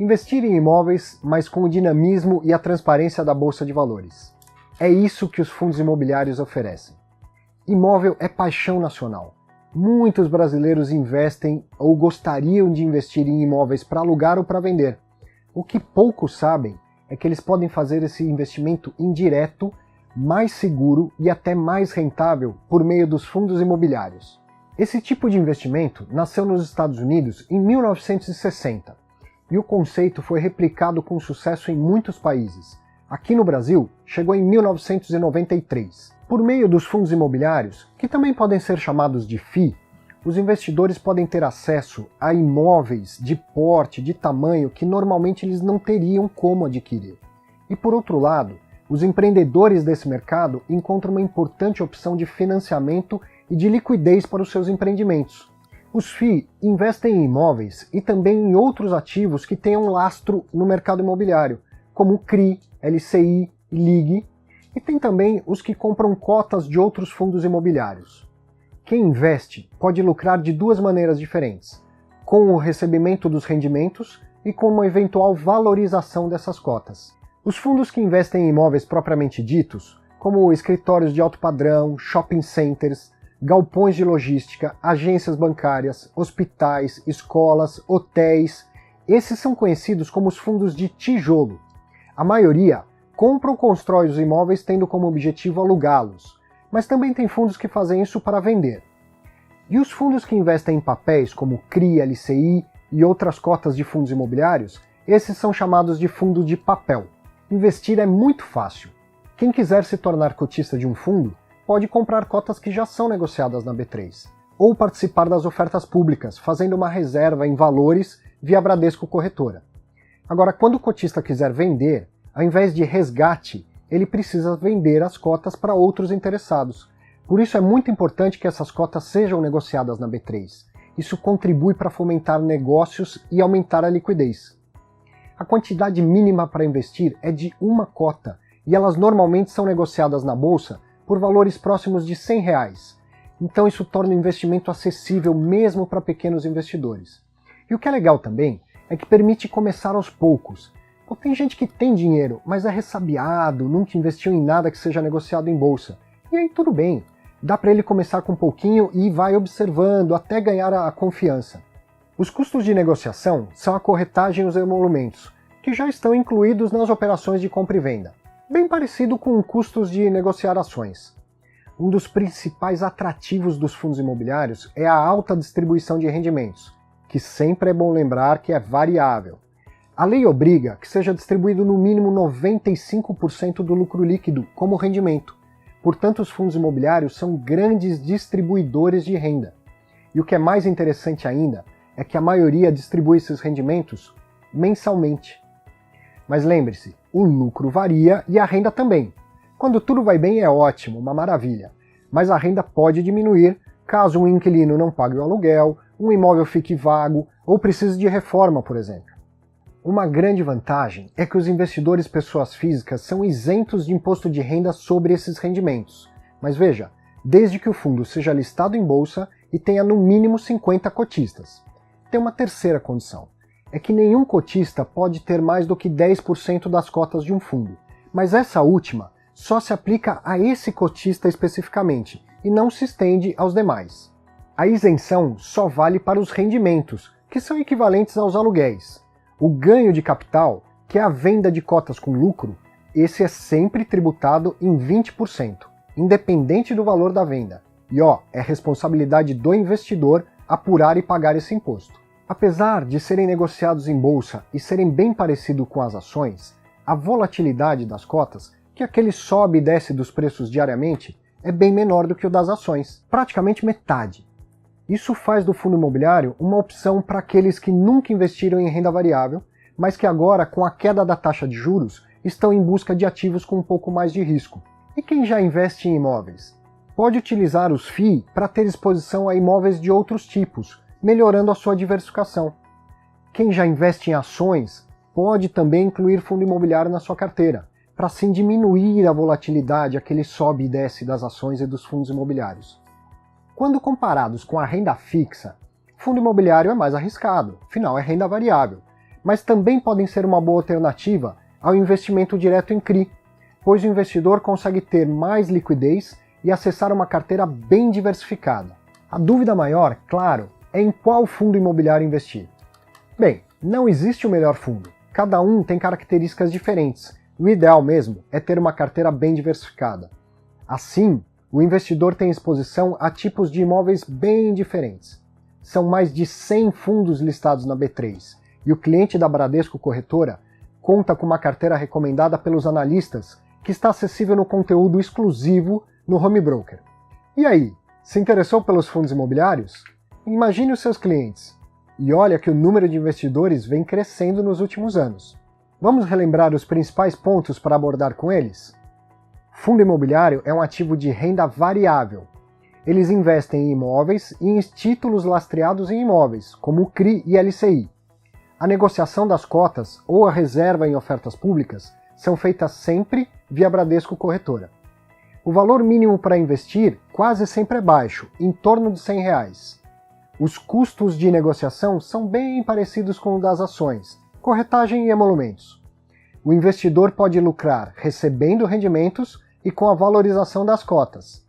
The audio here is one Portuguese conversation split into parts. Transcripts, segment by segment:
Investir em imóveis, mas com o dinamismo e a transparência da Bolsa de Valores. É isso que os fundos imobiliários oferecem. Imóvel é paixão nacional. Muitos brasileiros investem ou gostariam de investir em imóveis para alugar ou para vender. O que poucos sabem é que eles podem fazer esse investimento indireto, mais seguro e até mais rentável por meio dos fundos imobiliários. Esse tipo de investimento nasceu nos Estados Unidos em 1960 e o conceito foi replicado com sucesso em muitos países. Aqui no Brasil, chegou em 1993. Por meio dos fundos imobiliários, que também podem ser chamados de FII, os investidores podem ter acesso a imóveis de porte, de tamanho que normalmente eles não teriam como adquirir. E por outro lado, os empreendedores desse mercado encontram uma importante opção de financiamento e de liquidez para os seus empreendimentos. Os FII investem em imóveis e também em outros ativos que tenham lastro no mercado imobiliário, como CRI, LCI e LIG, e tem também os que compram cotas de outros fundos imobiliários. Quem investe pode lucrar de duas maneiras diferentes, com o recebimento dos rendimentos e com uma eventual valorização dessas cotas. Os fundos que investem em imóveis propriamente ditos, como escritórios de alto padrão, shopping centers, galpões de logística, agências bancárias, hospitais, escolas, hotéis, esses são conhecidos como os fundos de tijolo. A maioria compra ou constrói os imóveis tendo como objetivo alugá-los, mas também tem fundos que fazem isso para vender. E os fundos que investem em papéis como CRI, LCI e outras cotas de fundos imobiliários, esses são chamados de fundo de papel. Investir é muito fácil. Quem quiser se tornar cotista de um fundo, pode comprar cotas que já são negociadas na B3, ou participar das ofertas públicas, fazendo uma reserva em valores via Bradesco Corretora. Agora, quando o cotista quiser vender, ao invés de resgate, ele precisa vender as cotas para outros interessados. Por isso é muito importante que essas cotas sejam negociadas na B3. Isso contribui para fomentar negócios e aumentar a liquidez. A quantidade mínima para investir é de uma cota, e elas normalmente são negociadas na bolsa por valores próximos de R$100. Então isso torna o investimento acessível mesmo para pequenos investidores. E o que é legal também é que permite começar aos poucos. Tem gente que tem dinheiro, mas é ressabiado, nunca investiu em nada que seja negociado em bolsa. E aí tudo bem, dá para ele começar com um pouquinho e vai observando até ganhar a confiança. Os custos de negociação são a corretagem e os emolumentos, que já estão incluídos nas operações de compra e venda, bem parecido com custos de negociar ações. Um dos principais atrativos dos fundos imobiliários é a alta distribuição de rendimentos, que sempre é bom lembrar que é variável. A lei obriga que seja distribuído no mínimo 95% do lucro líquido como rendimento. Portanto, os fundos imobiliários são grandes distribuidores de renda. E o que é mais interessante ainda é que a maioria distribui esses rendimentos mensalmente. Mas lembre-se, o lucro varia e a renda também. Quando tudo vai bem é ótimo, uma maravilha. Mas a renda pode diminuir caso um inquilino não pague o aluguel, um imóvel fique vago ou precise de reforma, por exemplo. Uma grande vantagem é que os investidores pessoas físicas são isentos de imposto de renda sobre esses rendimentos. Mas veja, desde que o fundo seja listado em bolsa e tenha no mínimo 50 cotistas. Tem uma terceira condição, é que nenhum cotista pode ter mais do que 10% das cotas de um fundo, mas essa última só se aplica a esse cotista especificamente e não se estende aos demais. A isenção só vale para os rendimentos, que são equivalentes aos aluguéis. O ganho de capital, que é a venda de cotas com lucro, esse é sempre tributado em 20%, independente do valor da venda. E é responsabilidade do investidor apurar e pagar esse imposto. Apesar de serem negociados em bolsa e serem bem parecidos com as ações, a volatilidade das cotas, que aquele sobe e desce dos preços diariamente, é bem menor do que o das ações, praticamente metade. Isso faz do fundo imobiliário uma opção para aqueles que nunca investiram em renda variável, mas que agora, com a queda da taxa de juros, estão em busca de ativos com um pouco mais de risco. E quem já investe em imóveis? Pode utilizar os FII para ter exposição a imóveis de outros tipos, melhorando a sua diversificação. Quem já investe em ações pode também incluir fundo imobiliário na sua carteira, para assim diminuir a volatilidade, aquele sobe e desce das ações e dos fundos imobiliários. Quando comparados com a renda fixa, fundo imobiliário é mais arriscado, afinal é renda variável, mas também podem ser uma boa alternativa ao investimento direto em CRI, pois o investidor consegue ter mais liquidez e acessar uma carteira bem diversificada. A dúvida maior, claro, é em qual fundo imobiliário investir. Bem, não existe o melhor fundo. Cada um tem características diferentes. O ideal mesmo é ter uma carteira bem diversificada. Assim, o investidor tem exposição a tipos de imóveis bem diferentes. São mais de 100 fundos listados na B3, e o cliente da Bradesco Corretora conta com uma carteira recomendada pelos analistas que está acessível no conteúdo exclusivo no Home Broker. E aí, se interessou pelos fundos imobiliários? Imagine os seus clientes. E olha que o número de investidores vem crescendo nos últimos anos. Vamos relembrar os principais pontos para abordar com eles? Fundo imobiliário é um ativo de renda variável. Eles investem em imóveis e em títulos lastreados em imóveis, como o CRI e LCI. A negociação das cotas ou a reserva em ofertas públicas são feitas sempre via Bradesco Corretora. O valor mínimo para investir quase sempre é baixo, em torno de R$100. Os custos de negociação são bem parecidos com os das ações, corretagem e emolumentos. O investidor pode lucrar recebendo rendimentos e com a valorização das cotas.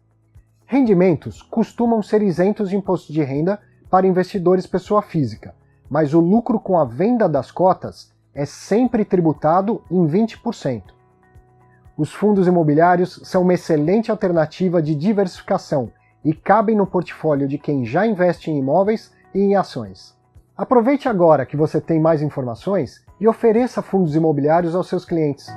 Rendimentos costumam ser isentos de imposto de renda para investidores pessoa física, mas o lucro com a venda das cotas é sempre tributado em 20%. Os fundos imobiliários são uma excelente alternativa de diversificação e cabem no portfólio de quem já investe em imóveis e em ações. Aproveite agora que você tem mais informações e ofereça fundos imobiliários aos seus clientes.